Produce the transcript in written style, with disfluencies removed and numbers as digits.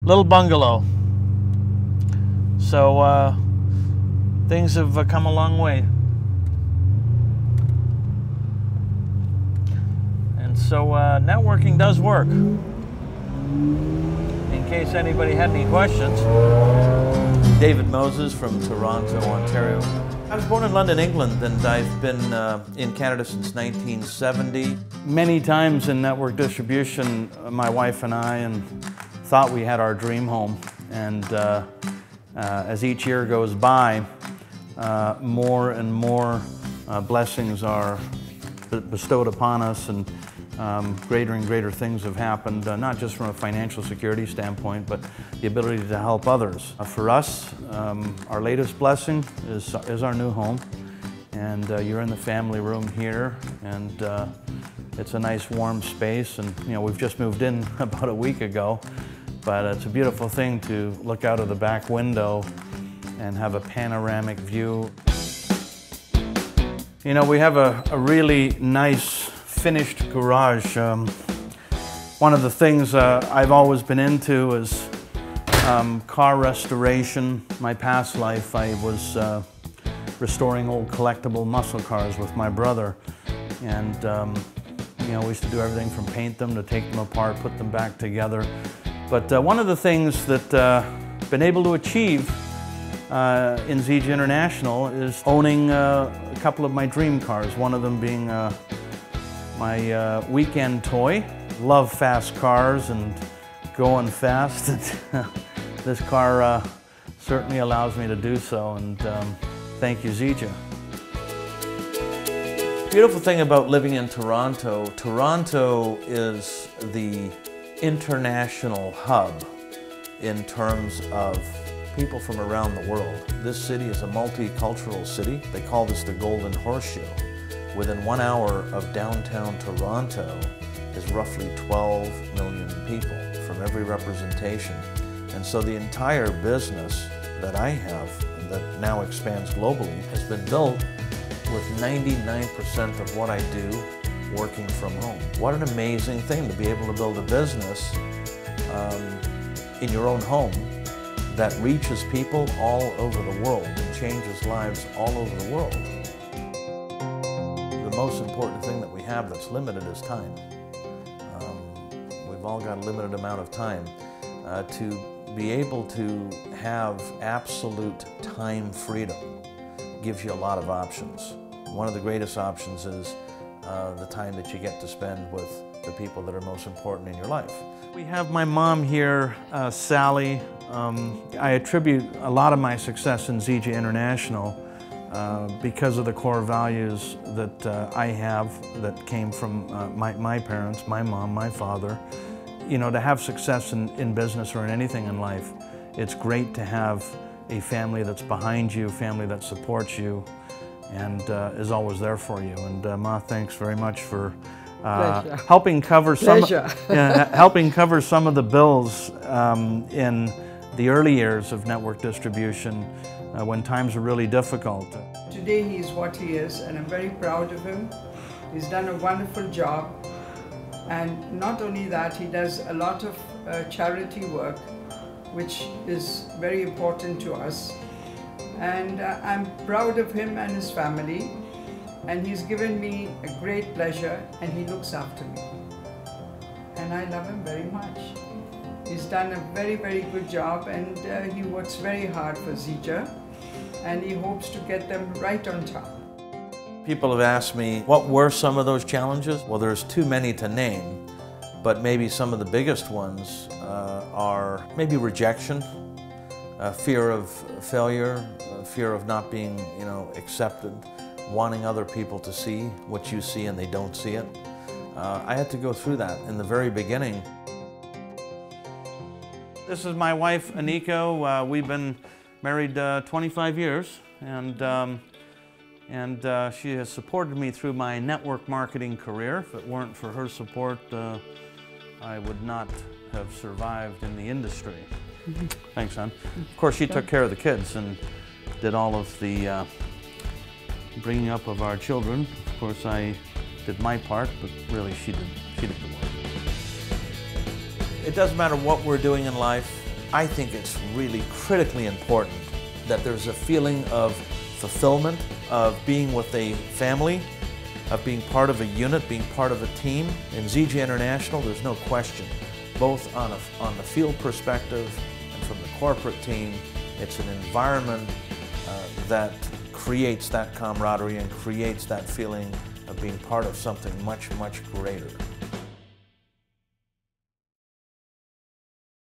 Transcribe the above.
Little bungalow. So things have come a long way. And so networking does work. In case anybody had any questions. David Moses from Toronto, Ontario. I was born in London, England, and I've been in Canada since 1970. Many times in network distribution, my wife and I thought we had our dream home. And as each year goes by, more and more blessings are bestowed upon us, and greater and greater things have happened, not just from a financial security standpoint, but the ability to help others. For us, our latest blessing is our new home. And you're in the family room here, and it's a nice warm space. And you know, we've just moved in about a week ago, but it's a beautiful thing to look out of the back window and have a panoramic view. You know, we have a really nice finished garage. One of the things I've always been into is car restoration. My past life, I was restoring old collectible muscle cars with my brother. And you know, we used to do everything from paint them to take them apart, put them back together. But one of the things that I've been able to achieve in ZJ International is owning a couple of my dream cars, one of them being my weekend toy. Love fast cars and going fast. This car certainly allows me to do so, and thank you, ZJ. Beautiful thing about living in Toronto, Toronto is the international hub in terms of people from around the world. This city is a multicultural city. They call this the Golden Horseshoe. Within 1 hour of downtown Toronto is roughly 12 million people from every representation. And so the entire business that I have, that now expands globally, has been built with 99% of what I do working from home. What an amazing thing to be able to build a business in your own home that reaches people all over the world and changes lives all over the world. The most important thing that we have that's limited is time. We've all got a limited amount of time. To be able to have absolute time freedom gives you a lot of options. One of the greatest options is the time that you get to spend with the people that are most important in your life. We have my mom here, Sally. I attribute a lot of my success in ZJ International because of the core values that I have that came from my parents, my mom, my father. You know, to have success in business or in anything in life, it's great to have a family that's behind you, family that supports you, and is always there for you. And Ma, thanks very much for helping cover helping cover some of the bills in the early years of network distribution when times are really difficult. Today he is what he is, and I'm very proud of him. He's done a wonderful job, and not only that, he does a lot of charity work, which is very important to us. And I'm proud of him and his family, and he's given me a great pleasure, and he looks after me. And I love him very much. He's done a very, very good job, and he works very hard for ZJ, and he hopes to get them right on top. People have asked me, what were some of those challenges? Well, there's too many to name, but maybe some of the biggest ones are maybe rejection, fear of failure, fear of not being, you know, accepted, wanting other people to see what you see and they don't see it. I had to go through that in the very beginning. This is my wife, Aniko. We've been married 25 years, and she has supported me through my network marketing career. If it weren't for her support, I would not have survived in the industry. Thanks, son. Of course, she took care of the kids and did all of the bringing up of our children. Of course, I did my part, but really she did the work. It doesn't matter what we're doing in life, I think it's really critically important that there's a feeling of fulfillment, of being with a family, of being part of a unit, being part of a team. In ZJ International, there's no question, both on the field perspective and from the corporate team, it's an environment that creates that camaraderie and creates that feeling of being part of something much, much greater.